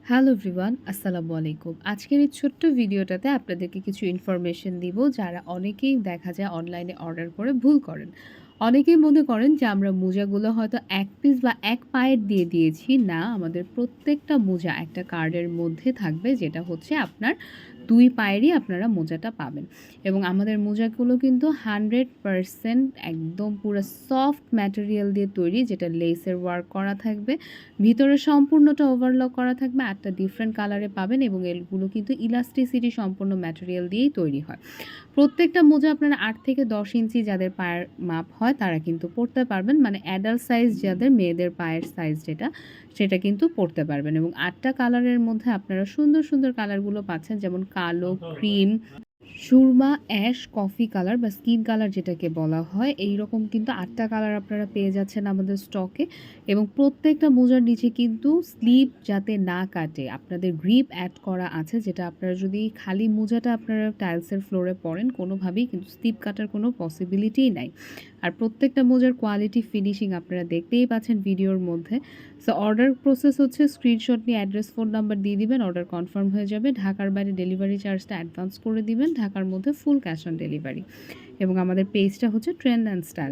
Hello everyone, আসসালামু আলাইকুম। আজকের এই ছোট্ট ভিডিওটাতে আপনাদেরকে কিছু ইনফরমেশন দিব, যারা অনেকেই দেখা যায় অনলাইনে অর্ডার করে ভুল করেন। অনেকেই মনে করেন যে আমরা মোজাগুলো হয়তো ১ পিস বা ১ পায়ের দিয়ে দিয়েছি। না, আমাদের প্রত্যেকটা মোজা একটা কার্ডের মধ্যে থাকবে, যেটা হচ্ছে আপনার ২ পায়েরই আপনারা মোজাটা পাবেন। এবং আমাদের মোজাগুলো কিন্তু 100% একদম পুরো সফট ম্যাটেরিয়াল দিয়ে তৈরি, যেটা লেসের ওয়ার্ক করা থাকবে। ভিতরে সম্পূর্ণটা ওভারলক করা থাকবে, ৮টা ডিফারেন্ট কালারে পাবেন এবং এগুলো কিন্তু ইলাস্টিসিটি সম্পন্ন ম্যাটেরিয়াল দিয়েই তৈরি হয়। প্রত্যেকটা মোজা আপনারা ৮ থেকে ১০ ইঞ্চি যাদের পায়ের মাপ হয় তারা কিন্তু পরতে পারবেন। মানে অ্যাডাল্ট সাইজ যাদের, মেয়েদের পায়ের সাইজ যেটা, সেটা কিন্তু পরতে পারবেন। এবং ৮টা কালারের মধ্যে আপনারা সুন্দর, সুন্দর কালারগুলো পাচ্ছেন, যেমন কালো, cream, Surma, ash, coffee colour বা স্কিন কালার যেটাকে বলা হয়। এইরকম কিন্তু ৮টা কালার আপনারা পেয়ে যাচ্ছেন আমাদের স্টকে। এবং প্রত্যেকটা মোজার নিচে কিন্তু স্লিপ যাতে না কাটে আপনাদের গ্রিপ অ্যাড করা আছে, যেটা আপনারা যদি খালি মোজাটা আপনারা টাইলসের ফ্লোরে পরেন, কোনোভাবেই কিন্তু স্লিপ কাটার কোনো পসিবিলিটিই নাই। আর প্রত্যেকটা মোজার কোয়ালিটি, ফিনিশিং আপনারা দেখতেই পাচ্ছেন ভিডিওর মধ্যে। সো অর্ডার প্রসেস হচ্ছে স্ক্রিনশট নিয়ে অ্যাড্রেস, ফোন নাম্বার দিয়ে দিবেন, অর্ডার কনফার্ম হয়ে যাবে। ঢাকার বাইরে ডেলিভারি চার্জটা অ্যাডভান্স করে দিবেন, ঢাকার মধ্যে ফুল ক্যাশ অন ডেলিভারি। এবং আমাদের পেজটা হচ্ছে ট্রেন্ড অ্যান্ড স্টাইল।